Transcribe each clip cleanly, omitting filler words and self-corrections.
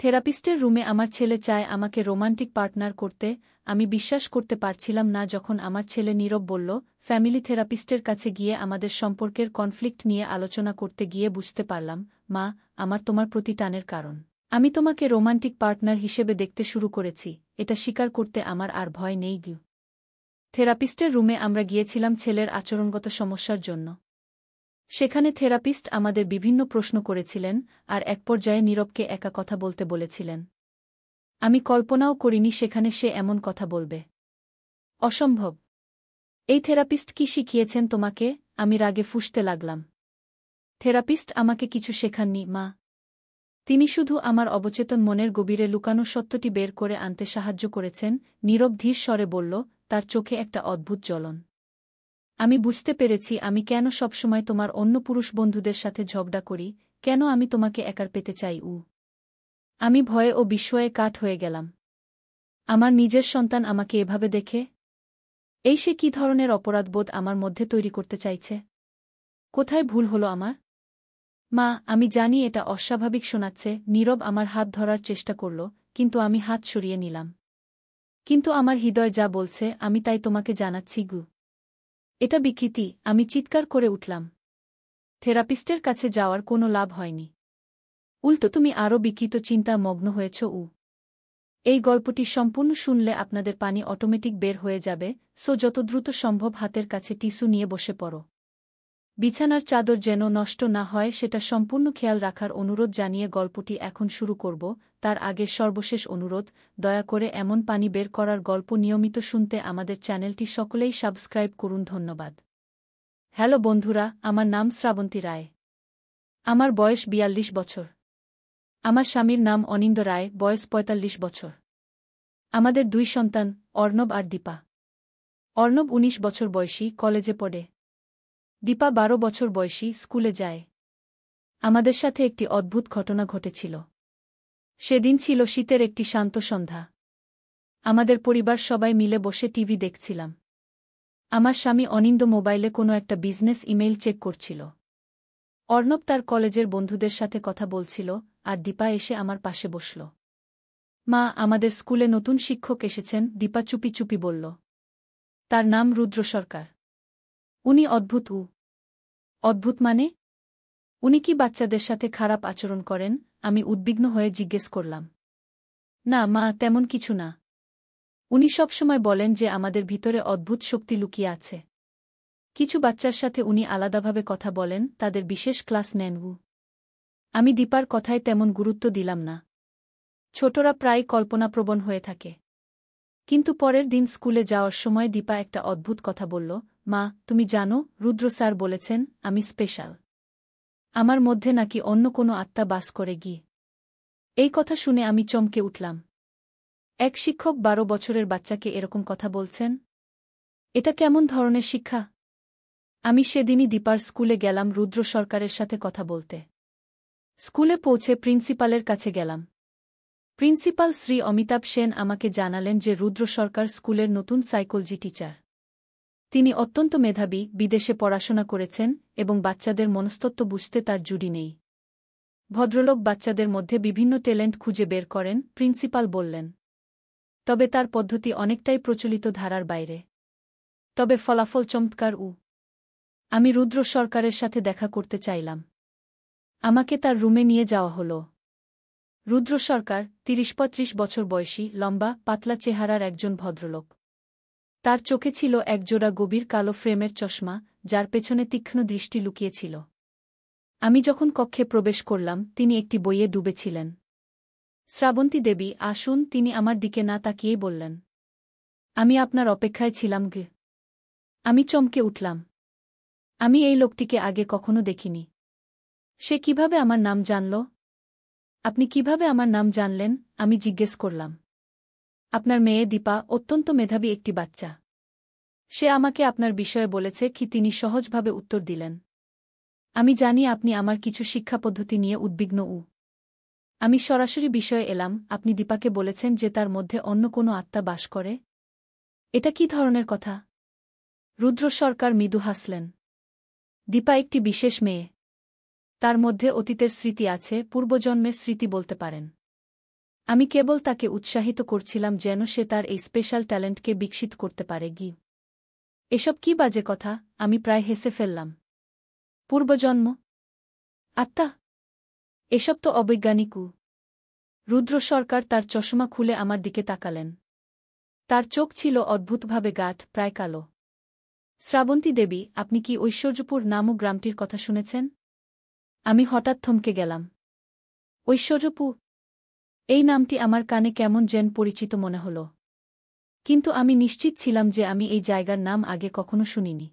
থেরাপিস্টের রুমে আমার ছেলে চায় আমাকে রোমান্টিক পার্টনার করতে। আমি বিশ্বাস করতে পারছিলাম না যখন আমার ছেলে নীরব বলল, ফ্যামিলি থেরাপিস্টের কাছে গিয়ে আমাদের সম্পর্কের কনফ্লিক্ট নিয়ে আলোচনা করতে গিয়ে বুঝতে পারলাম, মা, আমার তোমার প্রতি টানের কারণ আমি তোমাকে রোমান্টিক পার্টনার হিসেবে দেখতে শুরু করেছি। এটা স্বীকার করতে আমার আর ভয় নেই। থেরাপিস্টের রুমে আমরা গিয়েছিলাম ছেলের আচরণগত সমস্যার জন্য। সেখানে থেরাপিস্ট আমাদের বিভিন্ন প্রশ্ন করেছিলেন আর এক পর্যায়ে নীরবকে একা কথা বলতে বলেছিলেন। আমি কল্পনাও করিনি সেখানে সে এমন কথা বলবে। অসম্ভব। এই থেরাপিস্ট কি শিখিয়েছেন তোমাকে? আমি রাগে ফুঁসতে লাগলাম। থেরাপিস্ট আমাকে কিছু শেখাননি, মা। তিনি শুধু আমার অবচেতন মনের গভীরে লুকানো সত্যটি বের করে আনতে সাহায্য করেছেন। নীরব ধীর স্বরে বলল, তার চোখে একটা অদ্ভুত জ্বলন। আমি বুঝতে পেরেছি আমি কেন সবসময় তোমার অন্য পুরুষ বন্ধুদের সাথে ঝগড়া করি, কেন আমি তোমাকে একার পেতে চাই। আমি ভয়ে ও বিস্ময়ে কাঠ হয়ে গেলাম। আমার নিজের সন্তান আমাকে এভাবে দেখে? এই সে কী ধরনের অপরাধবোধ আমার মধ্যে তৈরি করতে চাইছে? কোথায় ভুল হলো আমার? মা, আমি জানি এটা অস্বাভাবিক শোনাচ্ছে। নীরব আমার হাত ধরার চেষ্টা করল, কিন্তু আমি হাত সরিয়ে নিলাম। কিন্তু আমার হৃদয় যা বলছে আমি তাই তোমাকে জানাচ্ছি। এটা বিকৃতি। আমি চিৎকার করে উঠলাম। থেরাপিস্টের কাছে যাওয়ার কোনো লাভ হয়নি। উল্টো তুমি আরও বিকৃত চিন্তা মগ্ন হয়েছ। এই গল্পটি সম্পূর্ণ শুনলে আপনাদের পানি অটোমেটিক বের হয়ে যাবে, সো যত দ্রুত সম্ভব হাতের কাছে টিস্যু নিয়ে বসে পড়ো। বিছানার চাদর যেন নষ্ট না হয় সেটা সম্পূর্ণ খেয়াল রাখার অনুরোধ জানিয়ে গল্পটি এখন শুরু করব। তার আগে সর্বশেষ অনুরোধ, দয়া করে এমন পানি বের করার গল্প নিয়মিত শুনতে আমাদের চ্যানেলটি সকলেই সাবস্ক্রাইব করুন। ধন্যবাদ। হ্যালো বন্ধুরা, আমার নাম শ্রাবন্তী রায়। আমার বয়স ৪২ বছর। আমার স্বামীর নাম অনিন্দ রায়, বয়স ৪৫ বছর। আমাদের ২ সন্তান, অর্ণব আর দীপা। অর্ণব ১৯ বছর বয়সী, কলেজে পড়ে। দীপা ১২ বছর বয়সী, স্কুলে যায়। আমাদের সাথে একটি অদ্ভুত ঘটনা ঘটেছিল। সেদিন ছিল শীতের একটি শান্ত সন্ধ্যা। আমাদের পরিবার সবাই মিলে বসে টিভি দেখছিলাম। আমার স্বামী অনিন্দ মোবাইলে কোনো একটা বিজনেস ইমেইল চেক করছিল। অর্ণব তার কলেজের বন্ধুদের সাথে কথা বলছিল, আর দীপা এসে আমার পাশে বসল। মা, আমাদের স্কুলে নতুন শিক্ষক এসেছেন, দীপা চুপি চুপি বলল। তার নাম রুদ্র সরকার। উনি অদ্ভুত। অদ্ভুত মানে? উনি কি বাচ্চাদের সাথে খারাপ আচরণ করেন? আমি উদ্বিগ্ন হয়ে জিজ্ঞেস করলাম। না মা, তেমন কিছু না। উনি সবসময় বলেন যে আমাদের ভিতরে অদ্ভুত শক্তি লুকিয়ে আছে। কিছু বাচ্চার সাথে উনি আলাদাভাবে কথা বলেন, তাদের বিশেষ ক্লাস নেন। আমি দীপার কথায় তেমন গুরুত্ব দিলাম না। ছোটরা প্রায় কল্পনাপ্রবণ হয়ে থাকে। কিন্তু পরের দিন স্কুলে যাওয়ার সময় দীপা একটা অদ্ভুত কথা বলল। মা, তুমি জানো, রুদ্র স্যার বলেছেন আমি স্পেশাল। আমার মধ্যে নাকি অন্য কোনো আত্মা বাস করে। এই কথা শুনে আমি চমকে উঠলাম। এক শিক্ষক ১২ বছরের বাচ্চাকে এরকম কথা বলছেন? এটা কেমন ধরনের শিক্ষা? আমি সেদিনই দীপার স্কুলে গেলাম রুদ্র সরকারের সাথে কথা বলতে। স্কুলে পৌঁছে প্রিন্সিপালের কাছে গেলাম। প্রিন্সিপাল শ্রী অমিতাভ সেন আমাকে জানালেন যে রুদ্র সরকার স্কুলের নতুন সাইকোলজি টিচার। তিনি অত্যন্ত মেধাবী, বিদেশে পড়াশোনা করেছেন এবং বাচ্চাদের মনস্তত্ত্ব বুঝতে তার জুড়ি নেই। ভদ্রলোক বাচ্চাদের মধ্যে বিভিন্ন ট্যালেন্ট খুঁজে বের করেন, প্রিন্সিপাল বললেন। তবে তার পদ্ধতি অনেকটাই প্রচলিত ধারার বাইরে। তবে ফলাফল চমৎকার। আমি রুদ্র সরকারের সাথে দেখা করতে চাইলাম। আমাকে তার রুমে নিয়ে যাওয়া হলো। রুদ্র সরকার ৩০-৩৫ বছর বয়সী, লম্বা, পাতলা চেহারার একজন ভদ্রলোক। তার চোখে ছিল একজোড়া গভীর কালো ফ্রেমের চশমা, যার পেছনে তীক্ষ্ণ দৃষ্টি লুকিয়েছিল। আমি যখন কক্ষে প্রবেশ করলাম তিনি একটি বইয়ে ডুবেছিলেন। শ্রাবন্তী দেবী, আসুন, তিনি আমার দিকে না তাকিয়েই বললেন। আমি আপনার অপেক্ষায় ছিলাম। আমি চমকে উঠলাম। আমি এই লোকটিকে আগে কখনো দেখিনি। সে কিভাবে আমার নাম জানল? আপনি কিভাবে আমার নাম জানলেন? আমি জিজ্ঞেস করলাম। আপনার মেয়ে দীপা অত্যন্ত মেধাবী একটি বাচ্চা। সে আমাকে আপনার বিষয়ে বলেছে। তিনি সহজভাবে উত্তর দিলেন। আমি জানি আপনি আমার কিছু শিক্ষা পদ্ধতি নিয়ে উদ্বিগ্ন। আমি সরাসরি বিষয়ে এলাম। আপনি দীপাকে বলেছেন যে তার মধ্যে অন্য কোনো আত্মা বাস করে? এটা কি ধরনের কথা? রুদ্র সরকার মৃদু হাসলেন। দীপা একটি বিশেষ মেয়ে। তার মধ্যে অতীতের স্মৃতি আছে, পূর্বজন্মের স্মৃতি বলতে পারেন। আমি কেবল তাকে উৎসাহিত করছিলাম যেন সে তার এই স্পেশাল ট্যালেন্টকে বিকশিত করতে পারে। এসব কি বাজে কথা, আমি প্রায় হেসে ফেললাম। পূর্বজন্ম? আত্মা? এসব তো অবৈজ্ঞানিক। রুদ্র সরকার তার চশমা খুলে আমার দিকে তাকালেন। তার চোখ ছিল অদ্ভুতভাবে গাঢ়, প্রায় কালো। শ্রাবন্তী দেবী, আপনি কি ঐশ্বর্যপুর নামক গ্রামটির কথা শুনেছেন? আমি হঠাৎ থমকে গেলাম। ঐশ্বর্যপুর? এই নামটি আমার কানে কেমন যেন পরিচিত মনে হল। কিন্তু আমি নিশ্চিত ছিলাম যে আমি এই জায়গার নাম আগে কখনো শুনিনি।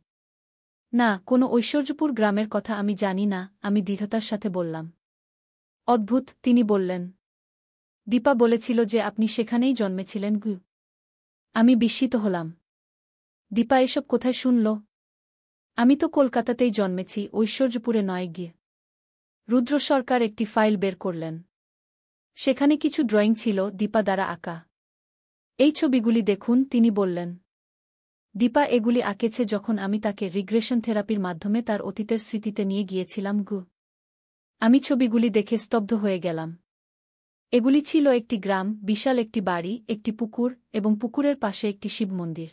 না, কোনো ঐশ্বর্যপুর গ্রামের কথা আমি জানি না, আমি দৃঢ়তার সাথে বললাম। অদ্ভুত, তিনি বললেন। দীপা বলেছিল যে আপনি সেখানেই জন্মেছিলেন। আমি বিস্মিত হলাম। দীপা এসব কোথায় শুনল? আমি তো কলকাতাতেই জন্মেছি, ঐশ্বর্যপুরে নয়। রুদ্র সরকার একটি ফাইল বের করলেন। সেখানে কিছু ড্রয়িং ছিল, দীপা দ্বারা আঁকা। এই ছবিগুলি দেখুন, তিনি বললেন। দীপা এগুলি আঁকেছে যখন আমি তাকে রিগ্রেশন থেরাপির মাধ্যমে তার অতীতের স্মৃতিতে নিয়ে গিয়েছিলাম। আমি ছবিগুলি দেখে স্তব্ধ হয়ে গেলাম। এগুলি ছিল একটি গ্রাম, বিশাল একটি বাড়ি, একটি পুকুর এবং পুকুরের পাশে একটি শিব মন্দির।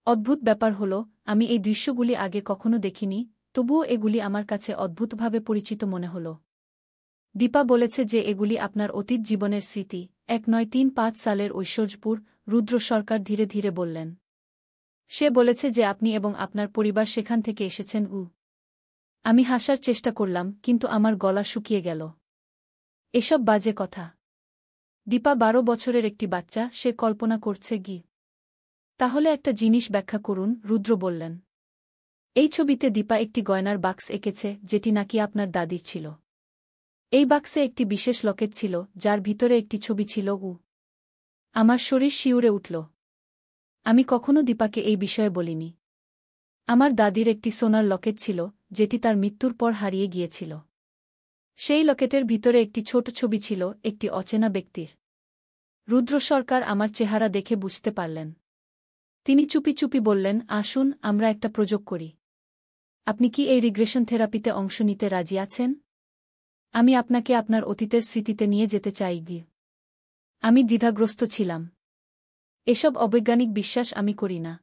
অদ্ভুত ব্যাপার হল, আমি এই দৃশ্যগুলি আগে কখনো দেখিনি, তবুও এগুলি আমার কাছে অদ্ভুতভাবে পরিচিত মনে হল। দীপা বলেছে যে এগুলি আপনার অতীত জীবনের স্মৃতি। 1935 সালের ঐশ্বর্যপুর, রুদ্র সরকার ধীরে ধীরে বললেন। সে বলেছে যে আপনি এবং আপনার পরিবার সেখান থেকে এসেছেন। আমি হাসার চেষ্টা করলাম, কিন্তু আমার গলা শুকিয়ে গেল। এসব বাজে কথা। দীপা 12 বছরের একটি বাচ্চা, সে কল্পনা করছে। তাহলে একটা জিনিস ব্যাখ্যা করুন, রুদ্র বললেন। এই ছবিতে দীপা একটি গয়নার বাক্স এঁকেছে, যেটি নাকি আপনার দাদির ছিল। এই বাক্সে একটি বিশেষ লকেট ছিল, যার ভিতরে একটি ছবি ছিল। আমার শরীর শিউরে উঠল। আমি কখনো দীপাকে এই বিষয়ে বলিনি। আমার দাদির একটি সোনার লকেট ছিল, যেটি তার মৃত্যুর পর হারিয়ে গিয়েছিল। সেই লকেটের ভিতরে একটি ছোট ছবি ছিল, একটি অচেনা ব্যক্তির। রুদ্র সরকার আমার চেহারা দেখে বুঝতে পারলেন। তিনি চুপি চুপি বললেন, আসুন আমরা একটা প্রযোগ করি। আপনি কি এই রিগ্রেশন থেরাপিতে অংশ নিতে রাজি আছেন? আমি আপনাকে আপনার অতীতের স্মৃতিতে নিয়ে যেতে চাই। আমি দ্বিধাগ্রস্ত ছিলাম। এসব অবৈজ্ঞানিক বিশ্বাস আমি করি না।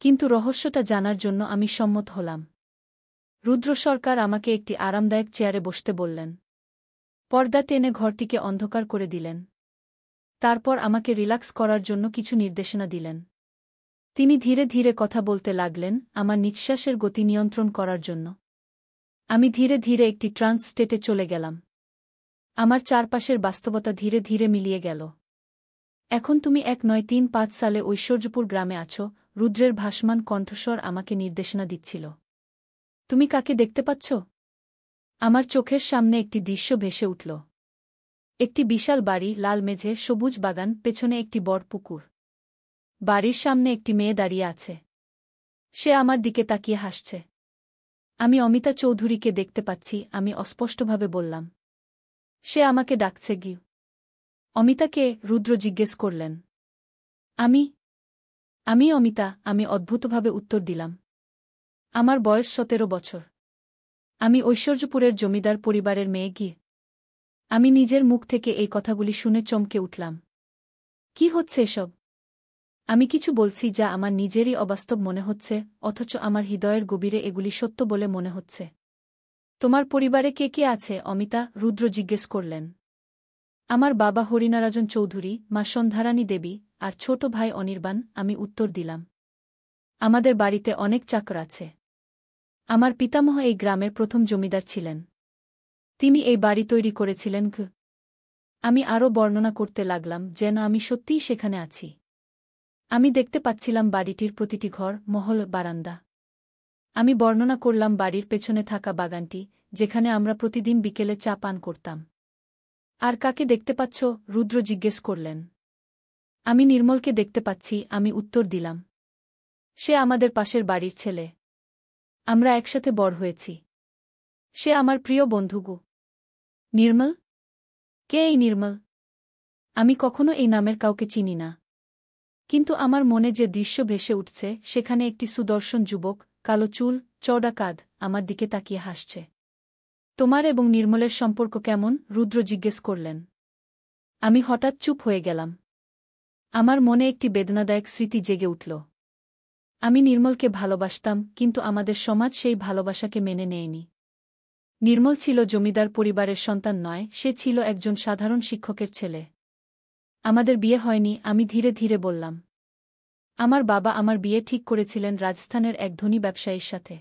কিন্তু রহস্যটা জানার জন্য আমি সম্মত হলাম। রুদ্র সরকার আমাকে একটি আরামদায়ক চেয়ারে বসতে বললেন। পর্দা টেনে ঘরটিকে অন্ধকার করে দিলেন। তারপর আমাকে রিল্যাক্স করার জন্য কিছু নির্দেশনা দিলেন। তিনি ধীরে ধীরে কথা বলতে লাগলেন, আমার নিঃশ্বাসের গতি নিয়ন্ত্রণ করার জন্য। আমি ধীরে ধীরে একটি ট্রান্স স্টেটে চলে গেলাম। আমার চারপাশের বাস্তবতা ধীরে ধীরে মিলিয়ে গেল। এখন তুমি 1935 সালে ঐশ্বর্যপুর গ্রামে আছো, রুদ্রের ভাসমান কণ্ঠস্বর আমাকে নির্দেশনা দিচ্ছিল। তুমি কাকে দেখতে পাচ্ছ? আমার চোখের সামনে একটি দৃশ্য ভেসে উঠল। একটি বিশাল বাড়ি, লাল মেঝে, সবুজ বাগান, পেছনে একটি বড় পুকুর। বাড়ির সামনে একটি মেয়ে দাঁড়িয়ে আছে। সে আমার দিকে তাকিয়ে হাসছে। আমি অমিতা চৌধুরীকে দেখতে পাচ্ছি, আমি অস্পষ্টভাবে বললাম। সে আমাকে ডাকছে। অমিতাকে? রুদ্র জিজ্ঞেস করলেন। আমি অমিতা, আমি অদ্ভুতভাবে উত্তর দিলাম। আমার বয়স 17 বছর। আমি ঐশ্বর্যপুরের জমিদার পরিবারের মেয়ে। আমি নিজের মুখ থেকে এই কথাগুলি শুনে চমকে উঠলাম। কি হচ্ছে এসব? আমি কিছু বলছি যা আমার নিজেরই অবাস্তব মনে হচ্ছে, অথচ আমার হৃদয়ের গভীরে এগুলি সত্য বলে মনে হচ্ছে। তোমার পরিবারে কে কে আছে, অমিতা? রুদ্র জিজ্ঞেস করলেন। আমার বাবা হরিনারাজন চৌধুরী, মা সন্ধ্যারানী দেবী, আর ছোট ভাই অনির্বাণ, আমি উত্তর দিলাম। আমাদের বাড়িতে অনেক চাকর আছে। আমার পিতামহ এই গ্রামের প্রথম জমিদার ছিলেন। তিনি এই বাড়ি তৈরি করেছিলেন। আমি আরও বর্ণনা করতে লাগলাম, যেন আমি সত্যিই সেখানে আছি। আমি দেখতে পাচ্ছিলাম বাড়িটির প্রতিটি ঘর, মহল, বারান্দা। আমি বর্ণনা করলাম বাড়ির পেছনে থাকা বাগানটি, যেখানে আমরা প্রতিদিন বিকেলে চা পান করতাম। আর কাকে দেখতে পাচ্ছ? রুদ্র জিজ্ঞেস করলেন। আমি নির্মলকে দেখতে পাচ্ছি, আমি উত্তর দিলাম। সে আমাদের পাশের বাড়ির ছেলে। আমরা একসাথে বড় হয়েছি। সে আমার প্রিয় বন্ধু। নির্মল? কে এই নির্মল? আমি কখনো এই নামের কাউকে চিনি না। কিন্তু আমার মনে যে দৃশ্য ভেসে উঠছে, সেখানে একটি সুদর্শন যুবক, কালো চুল, চওড়া কাঁধ, আমার দিকে তাকিয়ে হাসছে। তোমার এবং নির্মলের সম্পর্ক কেমন? রুদ্র জিজ্ঞেস করলেন। আমি হঠাৎ চুপ হয়ে গেলাম। আমার মনে একটি বেদনাদায়ক স্মৃতি জেগে উঠল। আমি নির্মলকে ভালোবাসতাম, কিন্তু আমাদের সমাজ সেই ভালোবাসাকে মেনে নেয়নি। নির্মল ছিল জমিদার পরিবারের সন্তান নয়, সে ছিল একজন সাধারণ শিক্ষকের ছেলে। আমাদের বিয়ে হয়নি, আমি ধীরে ধীরে বললাম। আমার বাবা আমার বিয়ে ঠিক করেছিলেন রাজস্থানের এক ধনী ব্যবসায়ীর সাথে।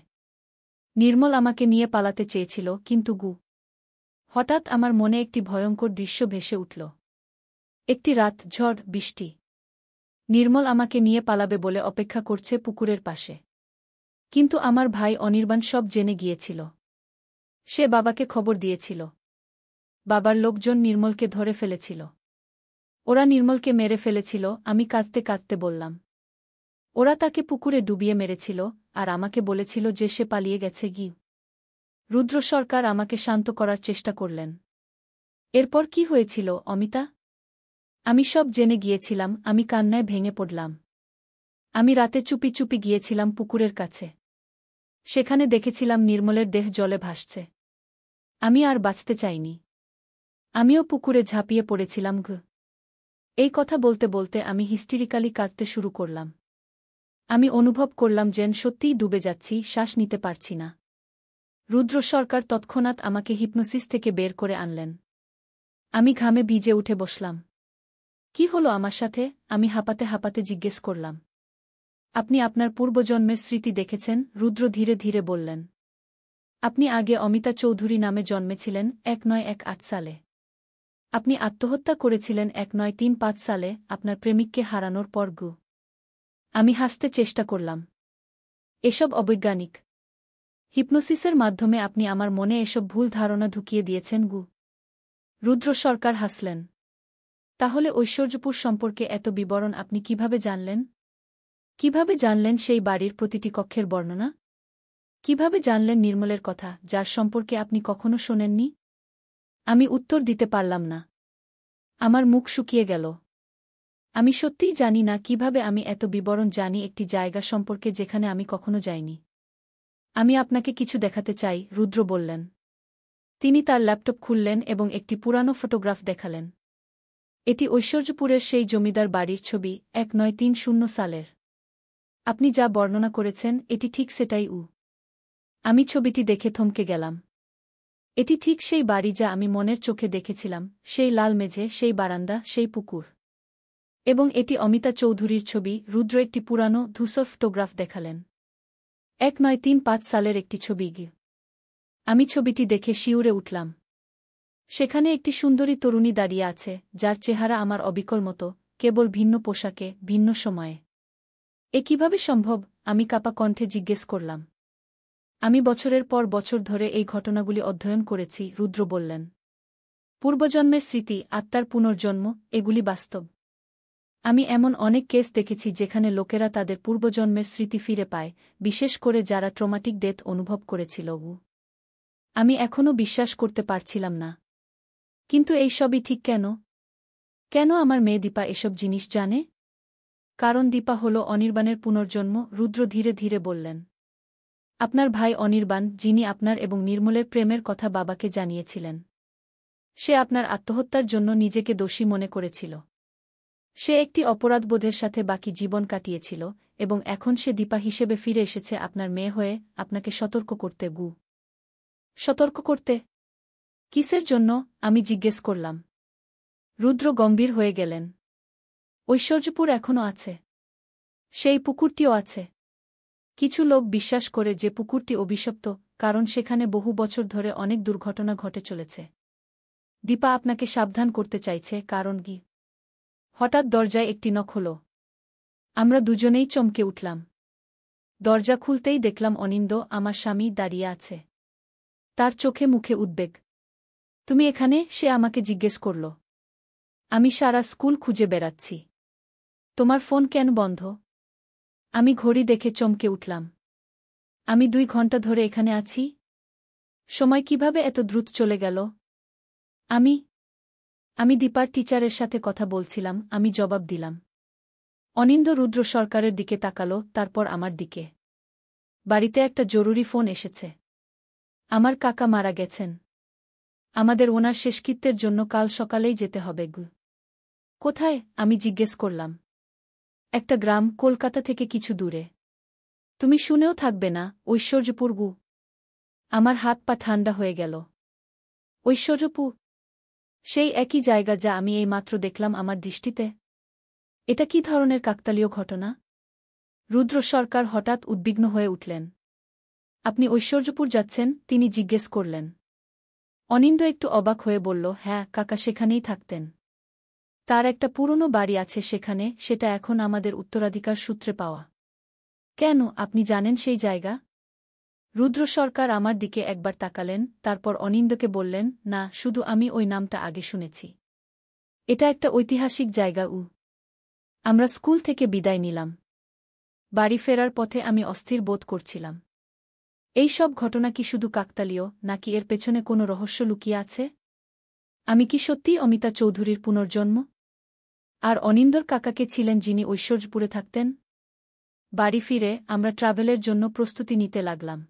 নির্মল আমাকে নিয়ে পালাতে চেয়েছিল, কিন্তু হঠাৎ আমার মনে একটি ভয়ঙ্কর দৃশ্য ভেসে উঠল। একটি রাত, ঝড়, বৃষ্টি। নির্মল আমাকে নিয়ে পালাবে বলে অপেক্ষা করছে পুকুরের পাশে। কিন্তু আমার ভাই অনির্বাণ সব জেনে গিয়েছিল। সে বাবাকে খবর দিয়েছিল। বাবার লোকজন নির্মলকে ধরে ফেলেছিল। ওরা নির্মলকে মেরে ফেলেছিল। আমি কাঁদতে কাঁদতে বললাম। ওরা তাকে পুকুরে ডুবিয়ে মেরেছিল, আর আমাকে বলেছিল যে সে পালিয়ে গেছে। রুদ্র সরকার আমাকে শান্ত করার চেষ্টা করলেন। এরপর কি হয়েছিল, অমিতা? আমি সব জেনে গিয়েছিলাম। আমি কান্নায় ভেঙে পড়লাম। আমি রাতে চুপি চুপি গিয়েছিলাম পুকুরের কাছে। সেখানে দেখেছিলাম নির্মলের দেহ জলে ভাসছে। আমি আর বাঁচতে চাইনি। আমিও পুকুরে ঝাঁপিয়ে পড়েছিলাম। এই কথা বলতে বলতে আমি হিস্টিরিক্যালি কাঁদতে শুরু করলাম। আমি অনুভব করলাম যেন সত্যিই ডুবে যাচ্ছি, শ্বাস নিতে পারছি না। রুদ্র সরকার তৎক্ষণাৎ আমাকে হিপনোসিস থেকে বের করে আনলেন। আমি ঘামে ভিজে উঠে বসলাম। কি হলো আমার সাথে? আমি হাঁপাতে হাঁপাতে জিজ্ঞেস করলাম। আপনি আপনার পূর্বজন্মের স্মৃতি দেখেছেন, রুদ্র ধীরে ধীরে বললেন। আপনি আগে অমিতা চৌধুরী নামে জন্মেছিলেন 1918 সালে। আপনি আত্মহত্যা করেছিলেন 1935 সালে আপনার প্রেমিককে হারানোর পর। আমি হাসতে চেষ্টা করলাম। এসব অবৈজ্ঞানিক। হিপনোসিসের মাধ্যমে আপনি আমার মনে এসব ভুল ধারণা ঢুকিয়ে দিয়েছেন। রুদ্র সরকার হাসলেন। তাহলে ঐশ্বর্যপুর সম্পর্কে এত বিবরণ আপনি কিভাবে জানলেন? কিভাবে জানলেন সেই বাড়ির প্রতিটি কক্ষের বর্ণনা? কিভাবে জানলেন নির্মলের কথা, যার সম্পর্কে আপনি কখনো শোনেননি? আমি উত্তর দিতে পারলাম না। আমার মুখ শুকিয়ে গেল। আমি সত্যিই জানি না কিভাবে আমি এত বিবরণ জানি একটি জায়গা সম্পর্কে যেখানে আমি কখনো যাইনি। আমি আপনাকে কিছু দেখাতে চাই, রুদ্র বললেন। তিনি তার ল্যাপটপ খুললেন এবং একটি পুরানো ফটোগ্রাফ দেখালেন। এটি ঐশ্বর্যপুরের সেই জমিদার বাড়ির ছবি, 1930 সালের। আপনি যা বর্ণনা করেছেন এটি ঠিক সেটাই। আমি ছবিটি দেখে থমকে গেলাম। এটি ঠিক সেই বাড়ি যা আমি মনের চোখে দেখেছিলাম, সেই লাল মেঝে, সেই বারান্দা, সেই পুকুর। এবং এটি অমিতা চৌধুরীর ছবি। রুদ্র একটি পুরানো ধূসর ফটোগ্রাফ দেখালেন। 1935 সালের একটি ছবি। আমি ছবিটি দেখে শিউরে উঠলাম। সেখানে একটি সুন্দরী তরুণী দাঁড়িয়ে আছে, যার চেহারা আমার অবিকল মতো, কেবল ভিন্ন পোশাকে, ভিন্ন সময়ে। এ কিভাবে সম্ভব? আমি কাঁপা কণ্ঠে জিজ্ঞেস করলাম। আমি বছরের পর বছর ধরে এই ঘটনাগুলি অধ্যয়ন করেছি, রুদ্র বললেন। পূর্বজন্মের স্মৃতি, আত্মার পুনর্জন্ম, এগুলি বাস্তব। আমি এমন অনেক কেস দেখেছি যেখানে লোকেরা তাদের পূর্বজন্মের স্মৃতি ফিরে পায়, বিশেষ করে যারা ট্রমাটিক ডেথ অনুভব করেছিল। আমি এখনও বিশ্বাস করতে পারছিলাম না। কিন্তু এই সবই ঠিক কেন? কেন আমার মেয়ে দীপা এসব জিনিস জানে? কারণ দীপা হল অনির্বাণের পুনর্জন্ম, রুদ্র ধীরে ধীরে বললেন। আপনার ভাই অনির্বাণ, যিনি আপনার এবং নির্মলের প্রেমের কথা বাবাকে জানিয়েছিলেন। সে আপনার আত্মহত্যার জন্য নিজেকে দোষী মনে করেছিল। সে একটি অপরাধবোধের সাথে বাকি জীবন কাটিয়েছিল, এবং এখন সে দীপা হিসেবে ফিরে এসেছে আপনার মেয়ে হয়ে, আপনাকে সতর্ক করতে। সতর্ক করতে? কিসের জন্য? আমি জিজ্ঞেস করলাম। রুদ্র গম্ভীর হয়ে গেলেন। ঐশ্বর্যপুর এখনও আছে। সেই পুকুরটিও আছে। কিছু লোক বিশ্বাস করে যে পুকুরটি অভিশপ্ত, কারণ সেখানে বহু বছর ধরে অনেক দুর্ঘটনা ঘটে চলেছে। দীপা আপনাকে সাবধান করতে চাইছে, কারণ হঠাৎ দরজায় একটি নখ হল। আমরা দুজনেই চমকে উঠলাম। দরজা খুলতেই দেখলাম অনিন্দ, আমার স্বামী, দাঁড়িয়ে আছে। তার চোখে মুখে উদ্বেগ। তুমি এখানে? সে আমাকে জিজ্ঞেস করল। আমি সারা স্কুল খুঁজে বেড়াচ্ছি। তোমার ফোন কেন বন্ধ? আমি ঘড়ি দেখে চমকে উঠলাম। আমি 2 ঘন্টা ধরে এখানে আছি। সময় কিভাবে এত দ্রুত চলে গেল? আমি দীপার টিচারের সাথে কথা বলছিলাম, আমি জবাব দিলাম। অনিন্দ রুদ্র সরকারের দিকে তাকালো, তারপর আমার দিকে। বাড়িতে একটা জরুরি ফোন এসেছে। আমার কাকা মারা গেছেন। আমাদের ওনার শেষকৃত্যের জন্য কাল সকালেই যেতে হবে। কোথায়? আমি জিজ্ঞেস করলাম। একটা গ্রাম, কলকাতা থেকে কিছু দূরে। তুমি শুনেও থাকবে না, ঐশ্বর্যপুর গু। আমার হাত পা ঠান্ডা হয়ে গেল। ঐশ্বর্যপুর? সেই একই জায়গা যা আমি এইমাত্র দেখলাম আমার দৃষ্টিতে। এটা কি ধরনের কাকতালীয় ঘটনা? রুদ্র সরকার হঠাৎ উদ্বিগ্ন হয়ে উঠলেন। আপনি ঐশ্বর্যপুর যাচ্ছেন? তিনি জিজ্ঞেস করলেন। অনিন্দ একটু অবাক হয়ে বলল, হ্যাঁ কাকা, সেখানেই থাকতেন। তার একটা পুরনো বাড়ি আছে সেখানে, সেটা এখন আমাদের উত্তরাধিকার সূত্রে পাওয়া। কেন, আপনি জানেন সেই জায়গা? রুদ্র সরকার আমার দিকে একবার তাকালেন, তারপর অনিন্দকে বললেন, না, শুধু আমি ওই নামটা আগে শুনেছি। এটা একটা ঐতিহাসিক জায়গা। আমরা স্কুল থেকে বিদায় নিলাম। বাড়ি ফেরার পথে আমি অস্থির বোধ করছিলাম। এই সব ঘটনা কি শুধু কাকতালীয়, নাকি এর পেছনে কোনো রহস্য লুকিয়ে আছে? আমি কি সত্যিই অমিতা চৌধুরীর পুনর্জন্ম? আর অনিন্দর কাকাকে ছিলেন যিনি ঐশ্বর্যপুরে থাকতেন? বাড়ি ফিরে আমরা ট্রাভেলের জন্য প্রস্তুতি নিতে লাগলাম।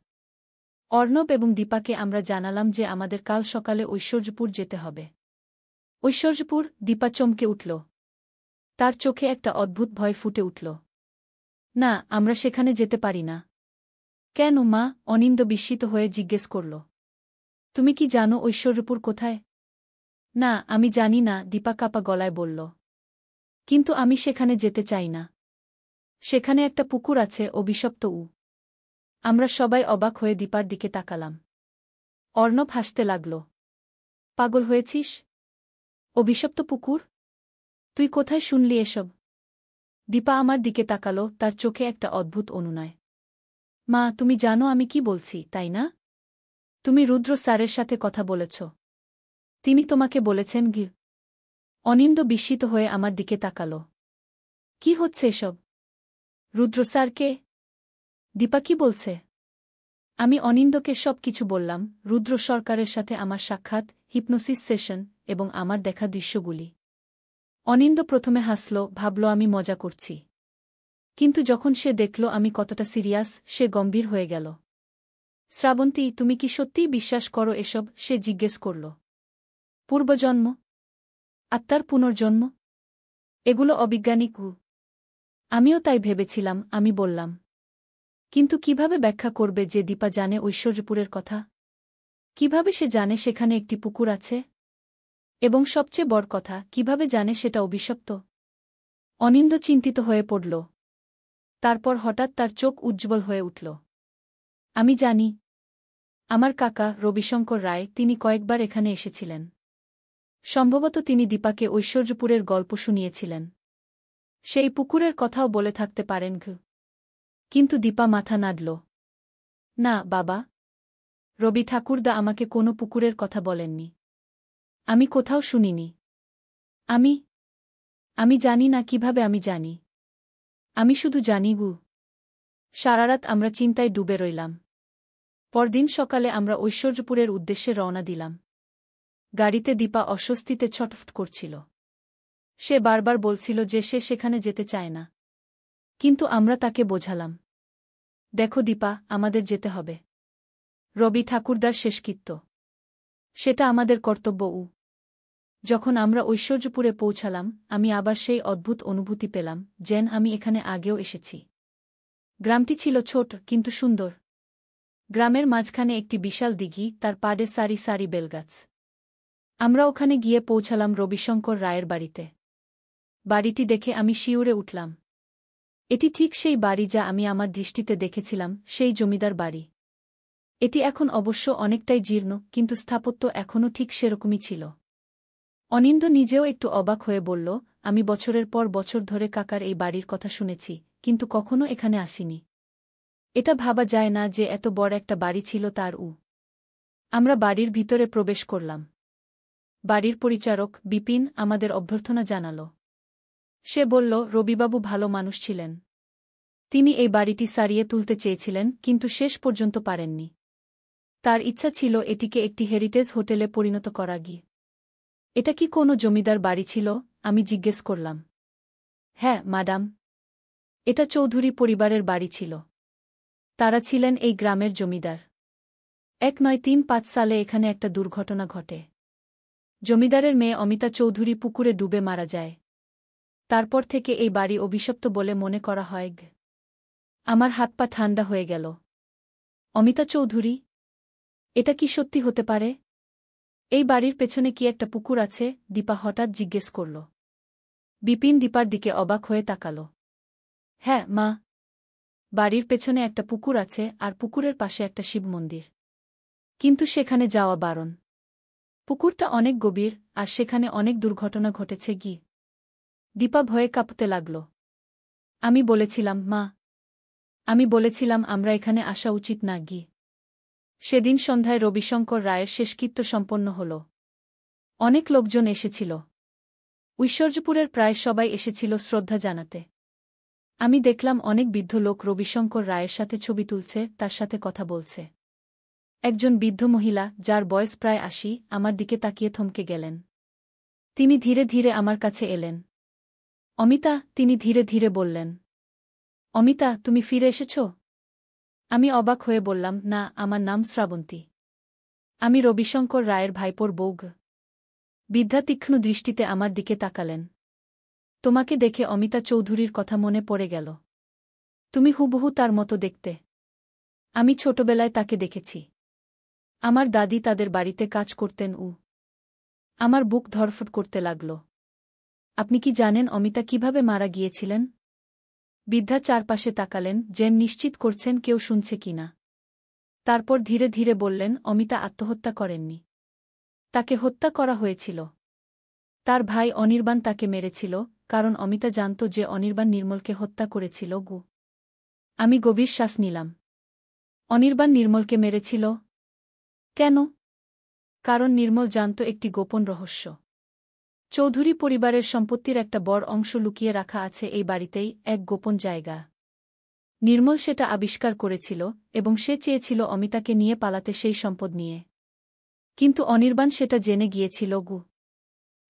অর্ণব এবং দীপাকে আমরা জানালাম যে আমাদের কাল সকালে ঐশ্বর্যপুর যেতে হবে। ঐশ্বর্যপুর? দীপা চমকে উঠল। তার চোখে একটা অদ্ভুত ভয় ফুটে উঠল। না, আমরা সেখানে যেতে পারি না। কেন মা? অনিন্দ বিস্মিত হয়ে জিজ্ঞেস করল। তুমি কি জানো ঐশ্বর্যপুর কোথায়? না, আমি জানি না, দীপা কাঁপা গলায় বলল। কিন্তু আমি সেখানে যেতে চাই না। সেখানে একটা পুকুর আছে, অভিশপ্ত। আমরা সবাই অবাক হয়ে দীপার দিকে তাকালাম। অর্ণব হাসতে লাগল। পাগল হয়েছিস? অভিশপ্ত পুকুর? তুই কোথায় শুনলি এসব? দীপা আমার দিকে তাকাল, তার চোখে একটা অদ্ভুত অনুনয়। মা, তুমি জানো আমি কি বলছি, তাই না? তুমি রুদ্র স্যারের সাথে কথা বলেছ। তিনি তোমাকে বলেছেন গি? অনিন্দ বিস্মিত হয়ে আমার দিকে তাকাল। কি হচ্ছে এসব? রুদ্র স্যারকে? দীপা কি বলছে? আমি অনিন্দকে সব কিছু বললাম, রুদ্র সরকারের সাথে আমার সাক্ষাৎ, হিপনোসিস সেশন এবং আমার দেখা দৃশ্যগুলি। অনিন্দ প্রথমে হাসল, ভাবল আমি মজা করছি। কিন্তু যখন সে দেখল আমি কতটা সিরিয়াস, সে গম্ভীর হয়ে গেল। শ্রাবন্তী, তুমি কি সত্যিই বিশ্বাস করো এসব? সে জিজ্ঞেস করল। পূর্বজন্ম? আত্মার পুনর্জন্ম? এগুলো অবিজ্ঞানিক। আমিও তাই ভেবেছিলাম, আমি বললাম। কিন্তু কিভাবে ব্যাখ্যা করবে যে দীপা জানে ঐশ্বর্যপুরের কথা? কিভাবে সে জানে সেখানে একটি পুকুর আছে? এবং সবচেয়ে বড় কথা, কিভাবে জানে সেটা অভিশপ্ত? অনিন্দ চিন্তিত হয়ে পড়ল। তারপর হঠাৎ তার চোখ উজ্জ্বল হয়ে উঠল। আমি জানি। আমার কাকা রবিশঙ্কর রায়, তিনি কয়েকবার এখানে এসেছিলেন। সম্ভবত তিনি দীপাকে ঐশ্বর্যপুরের গল্প শুনিয়েছিলেন। সেই পুকুরের কথাও বলে থাকতে পারেন। কিন্তু দীপা মাথা নাড়ল। না বাবা, রবি ঠাকুরদা আমাকে কোনো পুকুরের কথা বলেননি। আমি কোথাও শুনিনি। আমি জানি না কিভাবে আমি জানি। আমি শুধু জানি সারারাত আমরা চিন্তায় ডুবে রইলাম। পরদিন সকালে আমরা ঐশ্বর্যপুরের উদ্দেশ্যে রওনা দিলাম। গাড়িতে দীপা অস্বস্তিতে ছটফট করছিল। সে বারবার বলছিল যে সে সেখানে যেতে চায় না। কিন্তু আমরা তাকে বোঝালাম। দেখো দীপা, আমাদের যেতে হবে। রবি ঠাকুরদার শেষকৃত্য। সেটা আমাদের কর্তব্য। যখন আমরা ঐশ্বর্যপুরে পৌঁছালাম, আমি আবার সেই অদ্ভুত অনুভূতি পেলাম, যেন আমি এখানে আগেও এসেছি। গ্রামটি ছিল ছোট কিন্তু সুন্দর। গ্রামের মাঝখানে একটি বিশাল দিঘি, তার পাড়ে সারি সারি বেলগাছ। আমরা ওখানে গিয়ে পৌঁছালাম রবিশঙ্কর রায়ের বাড়িতে। বাড়িটি দেখে আমি শিউরে উঠলাম। এটি ঠিক সেই বাড়ি যা আমি আমার দৃষ্টিতে দেখেছিলাম, সেই জমিদার বাড়ি। এটি এখন অবশ্য অনেকটাই জীর্ণ, কিন্তু স্থাপত্য এখনও ঠিক সেরকমই ছিল। অনিন্দ নিজেও একটু অবাক হয়ে বলল, আমি বছরের পর বছর ধরে কাকার এই বাড়ির কথা শুনেছি, কিন্তু কখনো এখানে আসিনি। এটা ভাবা যায় না যে এত বড় একটা বাড়ি ছিল তার। আমরা বাড়ির ভিতরে প্রবেশ করলাম। বাড়ির পরিচারক বিপিন আমাদের অভ্যর্থনা জানাল। সে বলল, রবিবাবু ভালো মানুষ ছিলেন। তিনি এই বাড়িটি সারিয়ে তুলতে চেয়েছিলেন, কিন্তু শেষ পর্যন্ত পারেননি। তার ইচ্ছা ছিল এটিকে একটি হেরিটেজ হোটেলে পরিণত করা। এটা কি কোনো জমিদার বাড়ি ছিল? আমি জিজ্ঞেস করলাম। হ্যাঁ ম্যাডাম, এটা চৌধুরী পরিবারের বাড়ি ছিল। তারা ছিলেন এই গ্রামের জমিদার। 1935 সালে এখানে একটা দুর্ঘটনা ঘটে। জমিদারের মেয়ে অমিতা চৌধুরী পুকুরে ডুবে মারা যায়। তারপর থেকে এই বাড়ি অভিশপ্ত বলে মনে করা হয়। আমার হাত পা ঠান্ডা হয়ে গেল। অমিতা চৌধুরী? এটা কি সত্যি হতে পারে? এই বাড়ির পেছনে কি একটা পুকুর আছে? দীপা হঠাৎ জিজ্ঞেস করল। বিপিন দীপার দিকে অবাক হয়ে তাকাল। হ্যাঁ মা, বাড়ির পেছনে একটা পুকুর আছে আর পুকুরের পাশে একটা শিব মন্দির। কিন্তু সেখানে যাওয়া বারণ। পুকুরটা অনেক গভীর আর সেখানে অনেক দুর্ঘটনা ঘটেছে। দীপা ভয়ে কাঁপতে লাগল। আমি বলেছিলাম মা, আমি বলেছিলাম আমরা এখানে আসা উচিত না। সেদিন সন্ধ্যায় রবিশঙ্কর রায়ের শেষকৃত্য সম্পন্ন হল। অনেক লোকজন এসেছিল। ঐশ্বর্যপুরের প্রায় সবাই এসেছিল শ্রদ্ধা জানাতে। আমি দেখলাম অনেক বৃদ্ধ লোক রবিশঙ্কর রায়ের সাথে ছবি তুলছে, তার সাথে কথা বলছে। একজন বৃদ্ধ মহিলা, যার বয়স প্রায় ৮০, আমার দিকে তাকিয়ে থমকে গেলেন। তিনি ধীরে ধীরে আমার কাছে এলেন। অমিতা, তিনি ধীরে ধীরে বললেন। অমিতা, তুমি ফিরে এসেছ? আমি অবাক হয়ে বললাম, না, আমার নাম শ্রাবন্তী। আমি রবিশঙ্কর রায়ের ভাইপোর বউ। বৃদ্ধা তীক্ষ্ণ দৃষ্টিতে আমার দিকে তাকালেন। তোমাকে দেখে অমিতা চৌধুরীর কথা মনে পড়ে গেল। তুমি হুবহু তার মতো দেখতে। আমি ছোটবেলায় তাকে দেখেছি। আমার দাদি তাদের বাড়িতে কাজ করতেন। আমার বুক ধড়ফড় করতে লাগল। আপনি কি জানেন অমিতা কিভাবে মারা গিয়েছিলেন? বৃদ্ধা চারপাশে তাকালেন, যেন নিশ্চিত করছেন কেউ শুনছে কিনা। তারপর ধীরে ধীরে বললেন, অমিতা আত্মহত্যা করেননি। তাকে হত্যা করা হয়েছিল। তার ভাই অনির্বাণ তাকে মেরেছিল, কারণ অমিতা জানত যে অনির্বাণ নির্মলকে হত্যা করেছিল। আমি গভীর শ্বাস নিলাম। অনির্বাণ নির্মলকে মেরেছিল? কেন? কারণ নির্মল জানত একটি গোপন রহস্য। চৌধুরী পরিবারের সম্পত্তির একটা বড় অংশ লুকিয়ে রাখা আছে এই বাড়িতেই, এক গোপন জায়গা। নির্মল সেটা আবিষ্কার করেছিল এবং সে চেয়েছিল অমিতাকে নিয়ে পালাতে সেই সম্পদ নিয়ে। কিন্তু অনির্বাণ সেটা জেনে গিয়েছিল।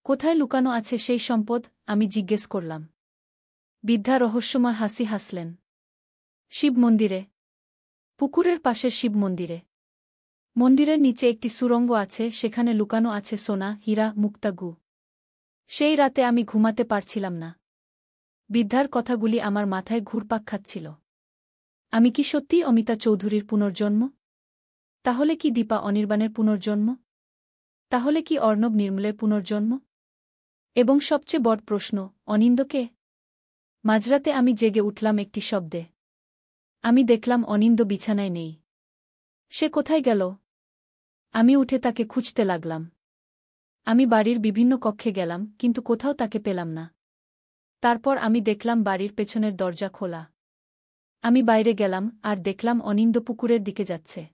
কোথায় লুকানো আছে সেই সম্পদ? আমি জিজ্ঞেস করলাম। বৃদ্ধা রহস্যময় হাসি হাসলেন। শিব মন্দিরে। পুকুরের পাশের শিব মন্দিরে। মন্দিরের নিচে একটি সুড়ঙ্গ আছে, সেখানে লুকানো আছে সোনা, হীরা, মুক্তা। সেই রাতে আমি ঘুমাতে পারছিলাম না। বৃদ্ধার কথাগুলি আমার মাথায় ঘুরপাক খাচ্ছিল। আমি কি সত্যিই অমিতা চৌধুরীর পুনর্জন্ম? তাহলে কি দীপা অনির্বাণের পুনর্জন্ম? তাহলে কি অর্ণব নির্মলের পুনর্জন্ম? এবং সবচেয়ে বড় প্রশ্ন, অনিন্দকে? মাঝরাতে আমি জেগে উঠলাম একটি শব্দে। আমি দেখলাম অনিন্দ বিছানায় নেই। সে কোথায় গেল? আমি উঠে তাকে খুঁজতে লাগলাম। আমি বাড়ির বিভিন্ন কক্ষে গেলাম, কিন্তু কোথাও তাকে পেলাম না। তারপর আমি দেখলাম বাড়ির পেছনের দরজা খোলা। আমি বাইরে গেলাম আর দেখলাম অনিন্দ পুকুরের দিকে যাচ্ছে।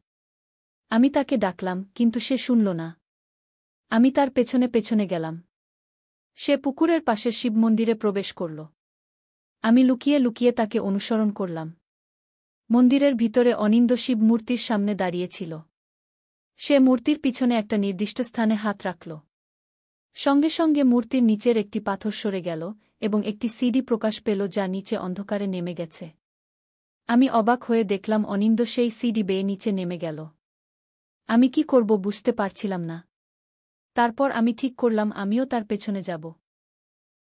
আমি তাকে ডাকলাম, কিন্তু সে শুনল না। আমি তার পেছনে পেছনে গেলাম। সে পুকুরের পাশের শিব মন্দিরে প্রবেশ করল। আমি লুকিয়ে লুকিয়ে তাকে অনুসরণ করলাম। মন্দিরের ভিতরে অনিন্দ শিব মূর্তির সামনে দাঁড়িয়েছিল। সে মূর্তির পিছনে একটা নির্দিষ্ট স্থানে হাত রাখল। সঙ্গে সঙ্গে মূর্তির নিচের একটি পাথর সরে গেল এবং একটি সিডি প্রকাশ পেল, যা নিচে অন্ধকারে নেমে গেছে। আমি অবাক হয়ে দেখলাম অনিন্দ সেই সিডি বেয়ে নিচে নেমে গেল। আমি কি করব বুঝতে পারছিলাম না। তারপর আমি ঠিক করলাম আমিও তার পেছনে যাব।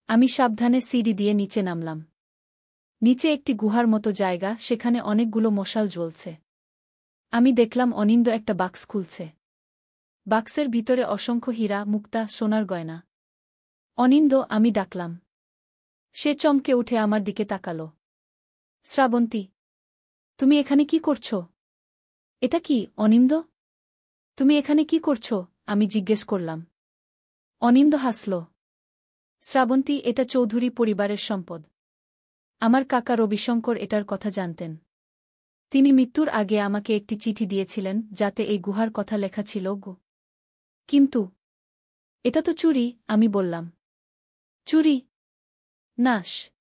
আমি সাবধানে সিডি দিয়ে নিচে নামলাম। নিচে একটি গুহার মতো জায়গা, সেখানে অনেকগুলো মশাল জ্বলছে। আমি দেখলাম অনিন্দ একটা বাক্স খুলছে। বাক্সের ভিতরে অসংখ্য হীরা, মুক্তা, সোনার গয়না। অনিন্দ, আমি ডাকলাম। সে চমকে উঠে আমার দিকে তাকাল। শ্রাবন্তী, তুমি এখানে কি করছ? এটা কি, অনিন্দ? তুমি এখানে কি করছ? আমি জিজ্ঞেস করলাম। অনিন্দ হাসল। শ্রাবন্তী, এটা চৌধুরী পরিবারের সম্পদ। আমার কাকা রবিশঙ্কর এটার কথা জানতেন। তিনি মৃত্যুর আগে আমাকে একটি চিঠি দিয়েছিলেন, যাতে এই গুহার কথা লেখা ছিল। কিন্তু এটা তো চুরি, আমি বললাম। চুরি? নাশ।